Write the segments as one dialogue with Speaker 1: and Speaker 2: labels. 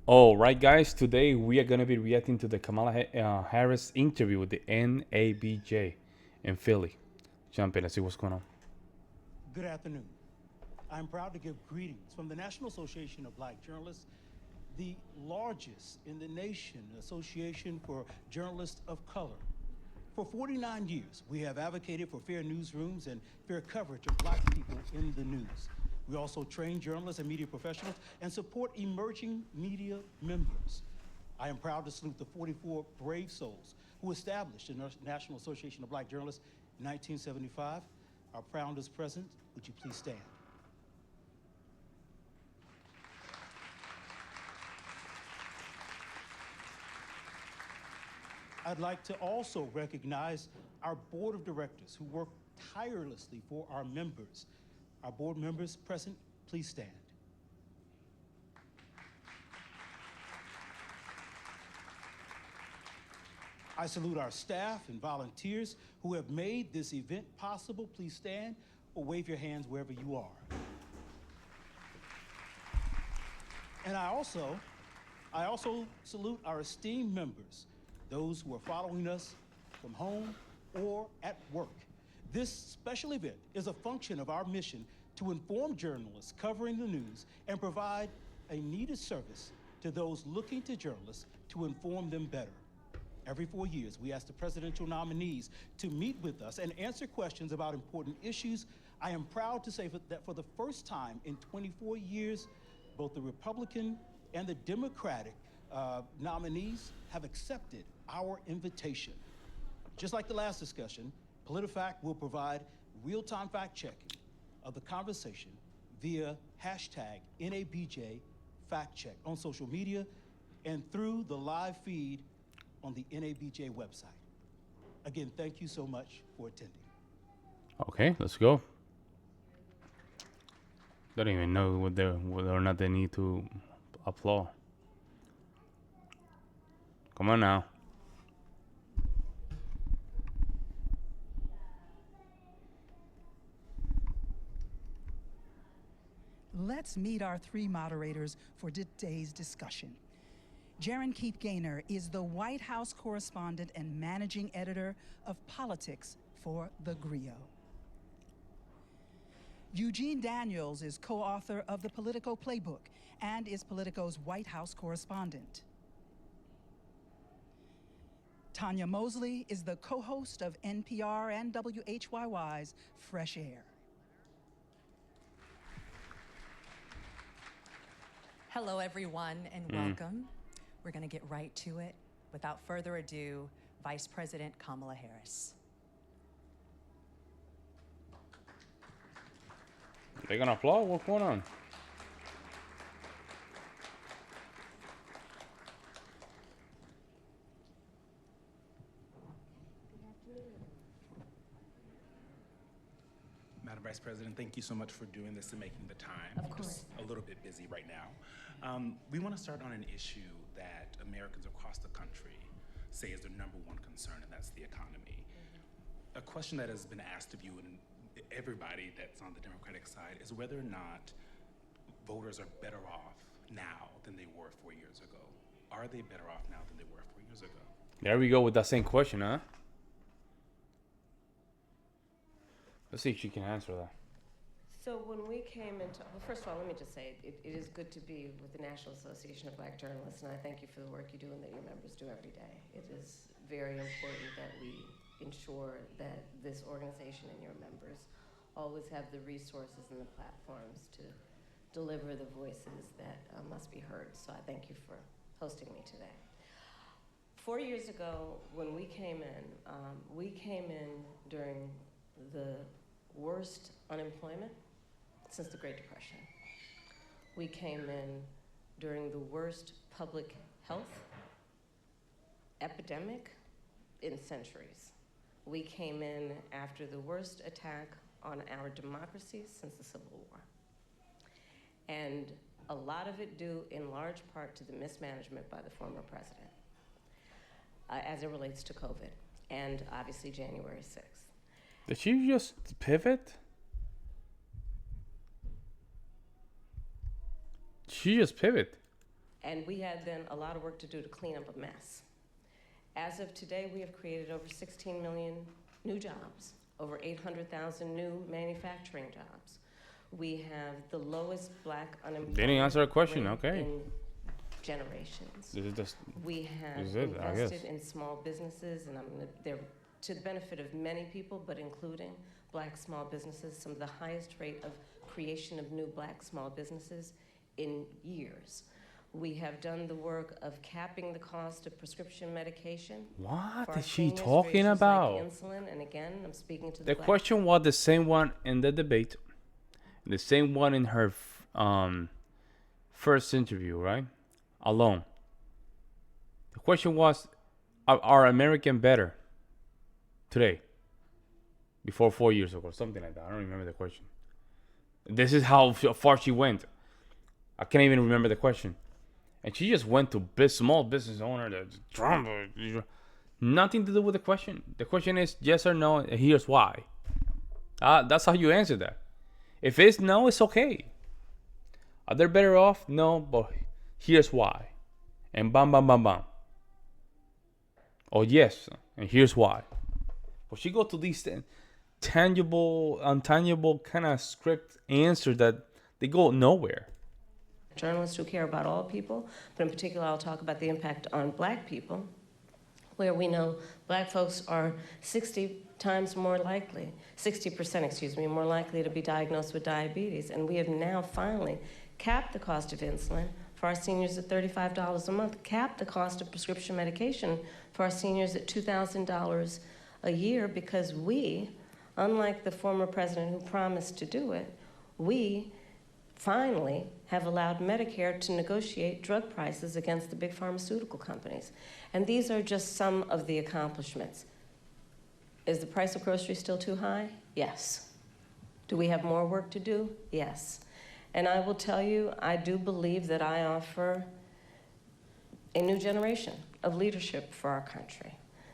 Speaker 1: All right, guys. Today we are gonna be reacting to the Kamala Harris interview with the NABJ in Philly. Jump in and see what's going on.
Speaker 2: Good afternoon. I'm proud to give greetings from the National Association of Black Journalists, the largest in the nation association for journalists of color. For 49 years, we have advocated for fair newsrooms and fair coverage of Black people in the news. We also train journalists and media professionals and support emerging media members. I am proud to salute the 44 brave souls who established the National Association of Black Journalists in 1975. Our founders present, would you please stand? I'd like to also recognize our board of directors who work tirelessly for our members. Our board members present, please stand. I salute our staff and volunteers who have made this event possible. Please stand or wave your hands wherever you are. And I also salute our esteemed members, those who are following us from home or at work. This special event is a function of our mission to inform journalists covering the news and provide a needed service to those looking to journalists to inform them better. Every 4 years, we ask the presidential nominees to meet with us and answer questions about important issues. I am proud to say that for the first time in 24 years, both the Republican and the Democratic nominees have accepted our invitation. Just like the last discussion, PolitiFact will provide real-time fact-checking of the conversation via hashtag NABJ FactCheck on social media and through the live feed on the NABJ website. Again, thank you so much for attending.
Speaker 1: Okay, let's go. Don't even know whether or not they need to applaud. Come on now.
Speaker 3: Let's meet our three moderators for today's discussion. Jaron Keith Gaynor is the White House correspondent and managing editor of politics for The Grio. Eugene Daniels is co-author of the Politico Playbook and is Politico's White House correspondent. Tanya Mosley is the co-host of NPR and WHYY's Fresh Air.
Speaker 4: Hello, everyone, and welcome. We're going to get right to it. Without further ado, Vice President Kamala Harris.
Speaker 1: They gonna applaud? What's going on?
Speaker 5: Madam Vice President, thank you so much for doing this and making the time.
Speaker 4: Of course.
Speaker 5: Just a little bit busy right now. We want to start on an issue that Americans across the country say is their number one concern, and that's the economy. A question that has been asked of you and everybody that's on the Democratic side is whether or not voters are better off now than they were 4 years ago. Are they better off now than they were 4 years ago?
Speaker 1: There we go with that same question, huh? Let's see if she can answer that.
Speaker 6: So when we came into, well, first of all, let me just say it is good to be with the National Association of Black Journalists, and I thank you for the work you do and that your members do every day. It is very important that we ensure that this organization and your members always have the resources and the platforms to deliver the voices that must be heard. So I thank you for hosting me today. 4 years ago, when we came in during the worst unemployment since the Great Depression. We came in during the worst public health epidemic in centuries. We came in after the worst attack on our democracy since the Civil War. And a lot of it due in large part to the mismanagement by the former president as it relates to COVID and obviously January 6th.
Speaker 1: Did she just pivot? She just pivot.
Speaker 6: And we had then a lot of work to do to clean up a mess. As of today, we have created over 16 million new jobs, over 800,000 new manufacturing jobs. We have the lowest black unemployment
Speaker 1: They didn't answer a question,
Speaker 6: rate
Speaker 1: okay.
Speaker 6: in generations.
Speaker 1: This is just,
Speaker 6: We have
Speaker 1: This is it, I guess.
Speaker 6: invested in small businesses, and they're to the benefit of many people, but including black small businesses, some of the highest rate of creation of new black small businesses in years. We have done the work of capping the cost of prescription medication.
Speaker 1: what
Speaker 6: for our
Speaker 1: is she
Speaker 6: seniors for
Speaker 1: talking
Speaker 6: issues
Speaker 1: about?
Speaker 6: Like insulin, and again, I'm speaking to the
Speaker 1: The
Speaker 6: black
Speaker 1: question was the same one in the debate, the same one in her first interview, right? Alone. The question was, are American better today? Before 4 years ago, something like that. I don't remember the question. This is how far she went. I can't even remember the question. And she just went to small business owner, nothing to do with the question. The question is yes or no, and here's why. That's how you answer that. If it's no, it's okay. Are they better off? No, but here's why. And bam, bam, bam, bam. Oh, yes, and here's why. But she go to these tangible, untangible kind of script answers that they go nowhere.
Speaker 6: journalists who care about all people, but in particular, I'll talk about the impact on black people, where we know black folks are 60% more likely to be diagnosed with diabetes. And we have now finally capped the cost of insulin for our seniors at $35 a month, capped the cost of prescription medication for our seniors at $2,000 a year, because we, unlike the former president who promised to do it, we finally have allowed Medicare to negotiate drug prices against the big pharmaceutical companies. And these are just some of the accomplishments. Is the price of groceries still too high? Yes. Do we have more work to do? Yes. And I will tell you, I do believe that I offer a new generation of leadership for our country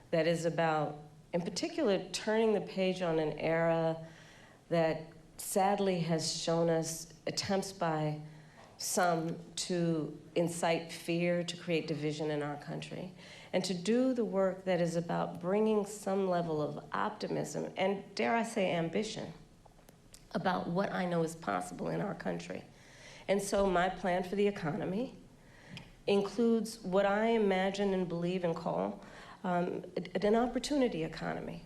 Speaker 6: that is about, in particular, turning the page on an era that sadly has shown us attempts by some to incite fear, to create division in our country, and to do the work that is about bringing some level of optimism and, dare I say, ambition about what I know is possible in our country. And so my plan for the economy includes what I imagine and believe and call an opportunity economy.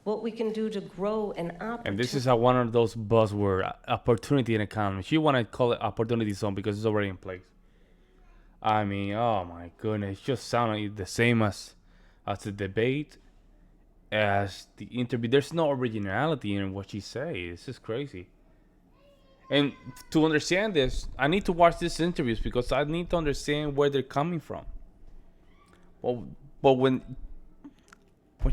Speaker 6: What we can do to grow an opportunity.
Speaker 1: And this is one of those buzzwords, opportunity in economy. She want to call it opportunity zone because it's already in place. I mean, oh my goodness, it just sounded the same as the debate, as the interview. There's no originality in what she says. It's just crazy. And to understand this, I need to watch these interviews because I need to understand where they're coming from. But when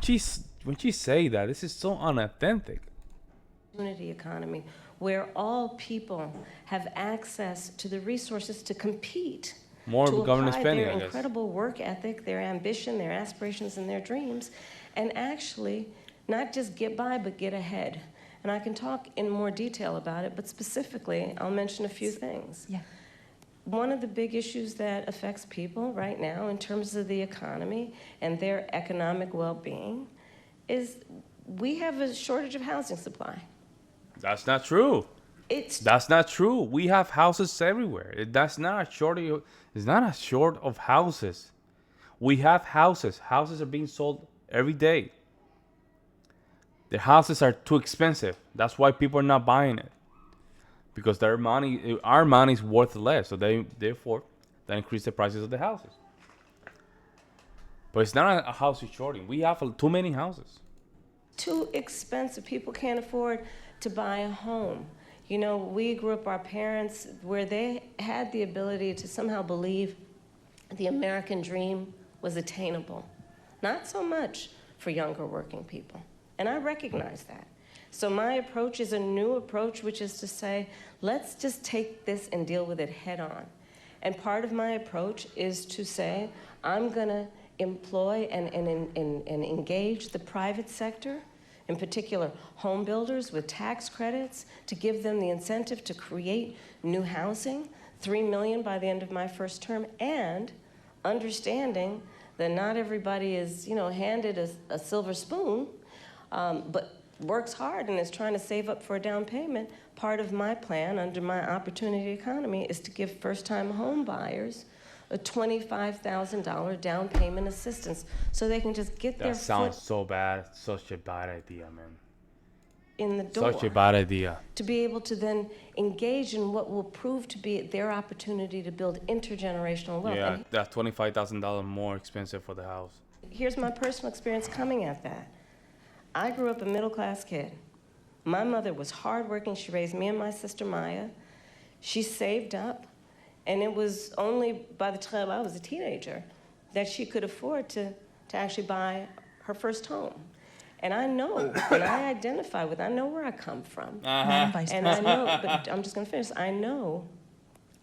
Speaker 1: she say that, this is so unauthentic.
Speaker 6: Opportunity economy, where all people have access to the resources to compete,
Speaker 1: More
Speaker 6: to
Speaker 1: government
Speaker 6: apply
Speaker 1: spending,
Speaker 6: their
Speaker 1: I guess.
Speaker 6: incredible work ethic, their ambition, their aspirations, and their dreams, and actually not just get by, but get ahead. And I can talk in more detail about it, but specifically, I'll mention a few things.
Speaker 3: Yeah.
Speaker 6: One of the big issues that affects people right now in terms of the economy and their economic well-being is we have a shortage of housing supply.
Speaker 1: That's not true.
Speaker 6: That's
Speaker 1: not true. We have houses everywhere. That's not a shortage. It's not a short of houses. We have houses. Houses are being sold every day. The houses are too expensive. That's why people are not buying it. Because our money is worth less. So therefore, they increase the prices of the houses. But it's not a housing shortage. We have too many houses.
Speaker 6: too expensive. People can't afford to buy a home. You know, we grew up, our parents, where they had the ability to somehow believe the American dream was attainable. Not so much for younger working people. And I recognize that. So my approach is a new approach, which is to say, let's just take this and deal with it head on. And part of my approach is to say, I'm going to employ and engage the private sector, in particular home builders with tax credits, to give them the incentive to create new housing 3 million by the end of my first term, and understanding that not everybody is, handed a silver spoon, but works hard and is trying to save up for a down payment. Part of my plan under my opportunity economy is to give first-time home buyers a $25,000 down payment assistance so they can just get their
Speaker 1: That sounds
Speaker 6: foot
Speaker 1: so bad. Such a bad idea, man.
Speaker 6: in the door.
Speaker 1: Such a bad idea.
Speaker 6: To be able to then engage in what will prove to be their opportunity to build intergenerational wealth.
Speaker 1: Yeah,
Speaker 6: And
Speaker 1: that's $25,000 more expensive for the house.
Speaker 6: here's my personal experience coming at that. I grew up a middle-class kid. My mother was hardworking. She raised me and my sister Maya. She saved up, and it was only by the time I was a teenager that she could afford to actually buy her first home. And I know, and I identify with, I know where I come from.
Speaker 3: Madam Vice
Speaker 6: And I
Speaker 3: President.
Speaker 6: know, but I'm just gonna finish. I know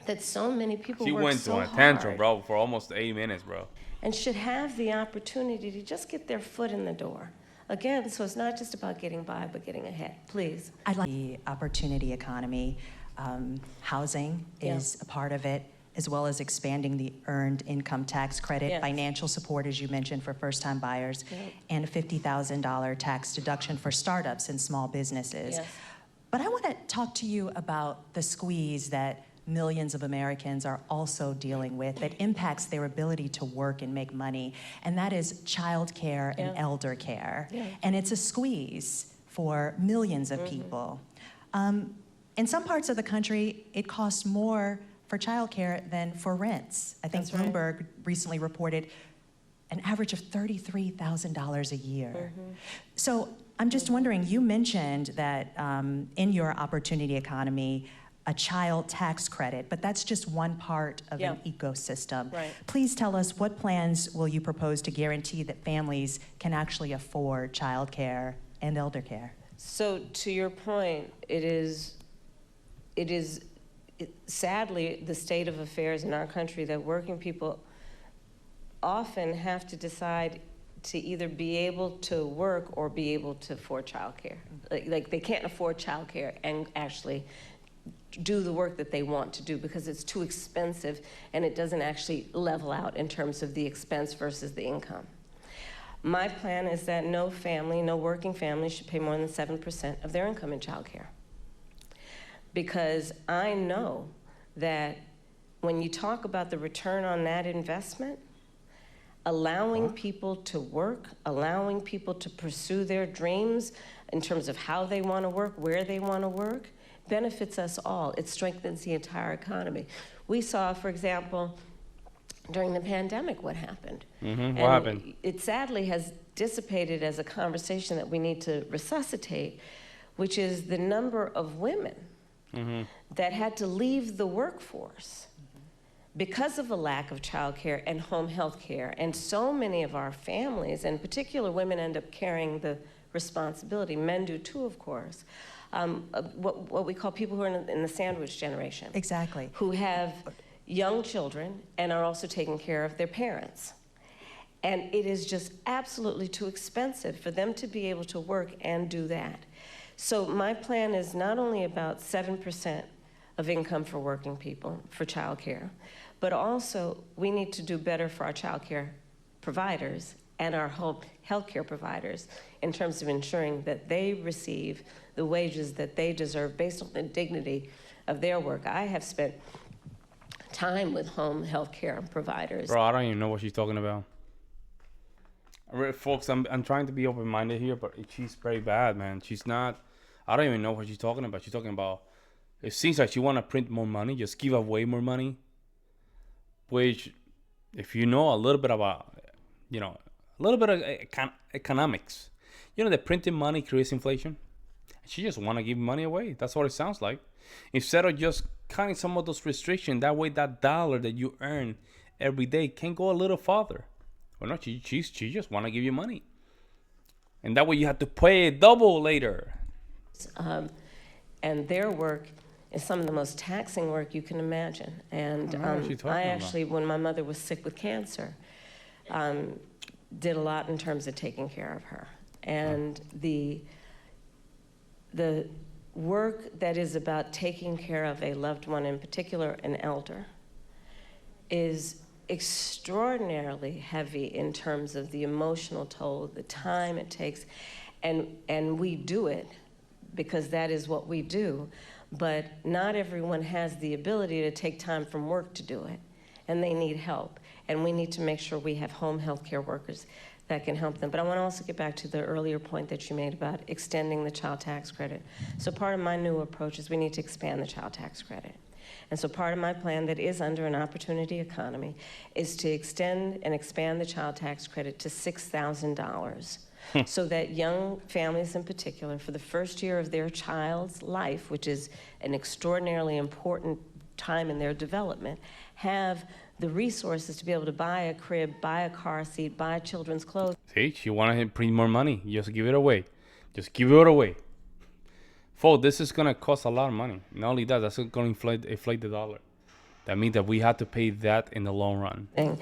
Speaker 6: that so many people
Speaker 1: She
Speaker 6: work
Speaker 1: went
Speaker 6: so
Speaker 1: to a tantrum,
Speaker 6: hard
Speaker 1: bro, for almost 8 minutes, bro.
Speaker 6: and should have the opportunity to just get their foot in the door. Again, so it's not just about getting by, but getting ahead. Please.
Speaker 4: I'd like the opportunity economy. Housing
Speaker 6: Yeah.
Speaker 4: is a part of it, as well as expanding the earned income tax credit,
Speaker 6: Yes.
Speaker 4: financial support, as you mentioned, for first-time buyers,
Speaker 6: Yeah.
Speaker 4: and a $50,000 tax deduction for startups and small businesses.
Speaker 6: Yes.
Speaker 4: But I want to talk to you about the squeeze that millions of Americans are also dealing with that impacts their ability to work and make money, and that is childcare and
Speaker 6: Yeah.
Speaker 4: elder care.
Speaker 6: Yeah.
Speaker 4: And it's a squeeze for millions of people. In some parts of the country, it costs more for childcare than for rents. I think
Speaker 6: That's right.
Speaker 4: Bloomberg recently reported an average of $33,000 a year. So I'm just wondering, you mentioned that in your opportunity economy, a child tax credit, but that's just one part of an
Speaker 6: Yeah.
Speaker 4: ecosystem.
Speaker 6: Right.
Speaker 4: Please tell us, what plans will you propose to guarantee that families can actually afford childcare and elder care?
Speaker 6: So to your point, it is sadly the state of affairs in our country that working people often have to decide to either be able to work or be able to afford childcare. Like they can't afford childcare and actually do the work that they want to do because it's too expensive and it doesn't actually level out in terms of the expense versus the income. My plan is that no family, no working family should pay more than 7% of their income in childcare. Because I know that when you talk about the return on that investment, allowing people to work, allowing people to pursue their dreams in terms of how they want to work, where they want to work, benefits us all. It strengthens the entire economy. We saw, for example, during the pandemic, what happened.
Speaker 1: What happened?
Speaker 6: It sadly has dissipated as a conversation that we need to resuscitate, which is the number of women that had to leave the workforce because of a lack of childcare and home health care. And so many of our families, and in particular women, end up carrying the responsibility. Men do too, of course. What we call people who are in the sandwich generation.
Speaker 4: Exactly.
Speaker 6: Who have young children and are also taking care of their parents. And it is just absolutely too expensive for them to be able to work and do that. So my plan is not only about 7% of income for working people for childcare, but also we need to do better for our childcare providers and our home healthcare providers in terms of ensuring that they receive the wages that they deserve based on the dignity of their work. I have spent time with home healthcare providers.
Speaker 1: Bro, I don't even know what she's talking about. Folks, I'm trying to be open-minded here, but she's very bad, man. She's not. I don't even know what she's talking about. She's talking about. It seems like she want to print more money, just give away more money. Which, if you know a little bit about, a little bit of economics, that printing money creates inflation. She just want to give money away. That's what it sounds like. Instead of just cutting some of those restrictions, that way that dollar that you earn every day can go a little farther. Well, no, she just want to give you money. And that way you have to pay double later.
Speaker 6: And their work is some of the most taxing work you can imagine. And I actually, when my mother was sick with cancer, did a lot in terms of taking care of her. And the work that is about taking care of a loved one, in particular an elder, is extraordinarily heavy in terms of the emotional toll, the time it takes, and we do it because that is what we do, but not everyone has the ability to take time from work to do it, and they need help, and we need to make sure we have home health care workers that can help them. But I want to also get back to the earlier point that you made about extending the child tax credit. So part of my new approach is we need to expand the child tax credit. And so part of my plan that is under an opportunity economy is to extend and expand the child tax credit to $6,000 so that young families in particular, for the first year of their child's life, which is an extraordinarily important time in their development, have the resources to be able to buy a crib, buy a car seat, buy children's clothes.
Speaker 1: See, she wanted to print more money. Just give it away. Just give it away. Folks, this is going to cost a lot of money. Not only that, that's going to inflate the dollar. That means that we have to pay that in the long run.
Speaker 6: And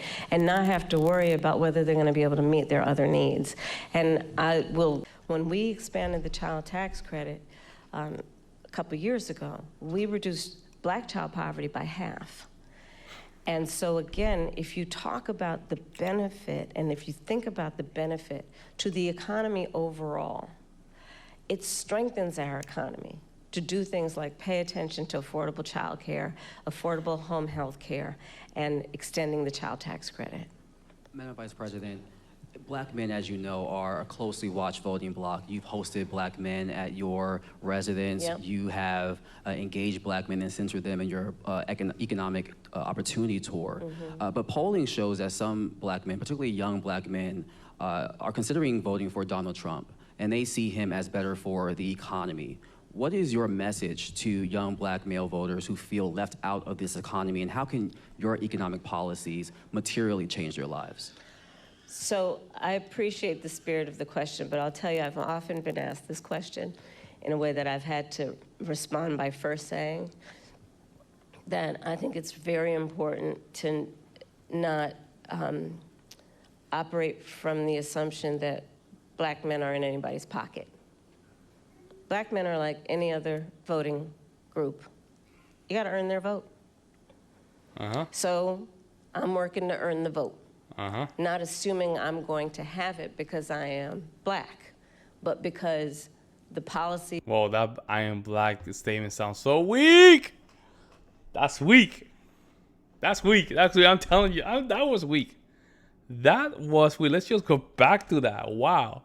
Speaker 6: not have to worry about whether they're going to be able to meet their other needs. And when we expanded the child tax credit a couple years ago, we reduced black child poverty by half. And so again, if you talk about the benefit, and if you think about the benefit to the economy overall, it strengthens our economy to do things like pay attention to affordable childcare, affordable home health care, and extending the child tax credit.
Speaker 7: Madam Vice President, Black men, as you know, are a closely watched voting bloc. You've hosted Black men at your residence.
Speaker 6: Yep.
Speaker 7: You have engaged Black men and centered them in your economic opportunity tour. But polling shows that some Black men, particularly young Black men, are considering voting for Donald Trump, and they see him as better for the economy. What is your message to young Black male voters who feel left out of this economy, and how can your economic policies materially change their lives?
Speaker 6: So I appreciate the spirit of the question, but I'll tell you, I've often been asked this question in a way that I've had to respond by first saying that I think it's very important to not operate from the assumption that Black men are in anybody's pocket. Black men are like any other voting group. You gotta earn their vote. So I'm working to earn the vote. Not assuming I'm going to have it because I am Black, but because the policy.
Speaker 1: Whoa, that I am Black statement sounds so weak. That's weak. That's weak. Actually, I'm telling you, that was weak. That was weak. Let's just go back to that. Wow.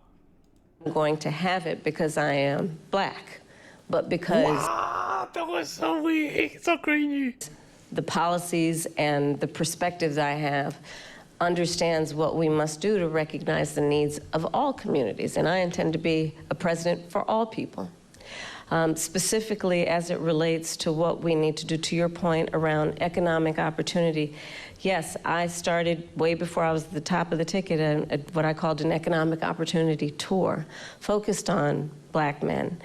Speaker 6: I'm going to have it because I am Black, but because.
Speaker 1: Wow, that was so weak. So cringy.
Speaker 6: The policies and the perspectives I have understands what we must do to recognize the needs of all communities, and I intend to be a president for all people. Specifically as it relates to what we need to do, to your point around economic opportunity, yes, I started way before I was at the top of the ticket at what I called an economic opportunity tour, focused on Black men.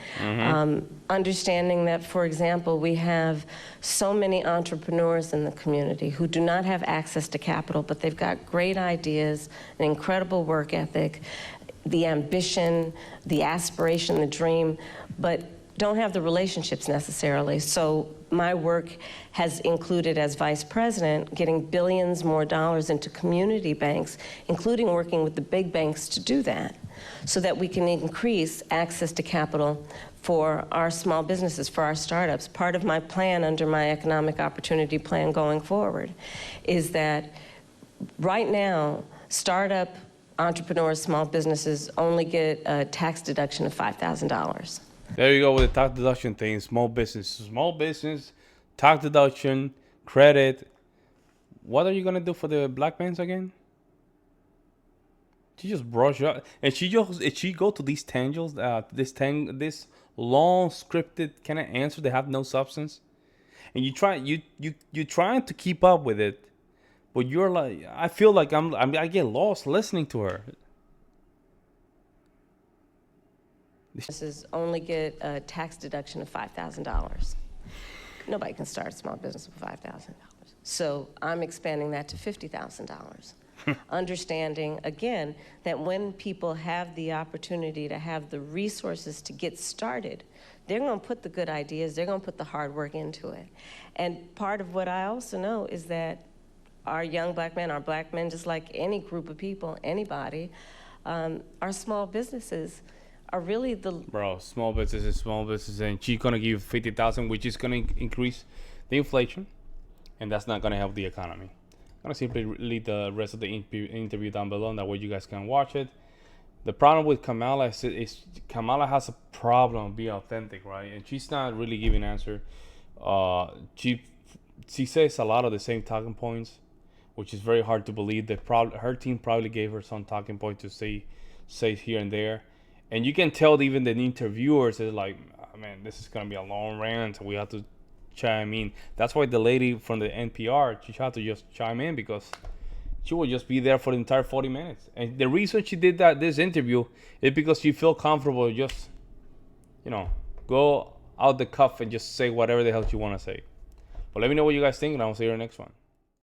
Speaker 6: Understanding that, for example, we have so many entrepreneurs in the community who do not have access to capital, but they've got great ideas, an incredible work ethic, the ambition, the aspiration, the dream, but don't have the relationships necessarily. So my work has included, as vice president, getting billions more dollars into community banks, including working with the big banks to do that, so that we can increase access to capital for our small businesses, for our startups. Part of my plan under my economic opportunity plan going forward is that right now, startup entrepreneurs, small businesses only get a tax deduction of $5,000.
Speaker 1: There you go with the tax deduction thing. Small business, tax deduction, credit. What are you gonna do for the Black men again? She just brush up, and she go to these tangents, this long scripted kind of answer that have no substance, and you're trying to keep up with it, but you're like, I feel like I get lost listening to her.
Speaker 6: Businesses only get a tax deduction of $5,000. Nobody can start a small business with $5,000. So I'm expanding that to $50,000. understanding, again, that when people have the opportunity to have the resources to get started, they're going to put the good ideas, they're going to put the hard work into it. And part of what I also know is that our young black men, just like any group of people, anybody, our small businesses are really the...
Speaker 1: Bro, small businesses, and she's going to give 50,000, which is going to increase the inflation, and that's not going to help the economy. I'm going to simply leave the rest of the interview down below, and that way you guys can watch it. The problem with Kamala is Kamala has a problem being authentic, right? And she's not really giving answer. She says a lot of the same talking points, which is very hard to believe. Her team probably gave her some talking points to say here and there. And you can tell even the interviewers is like, oh, man, this is going to be a long rant, so we have to chime in. That's why the lady from the NPR, she had to just chime in, because she will just be there for the entire 40 minutes. And the reason she did this interview is because she felt comfortable just, go out the cuff and just say whatever the hell you want to say. But let me know what you guys think, and I'll see you in the next one.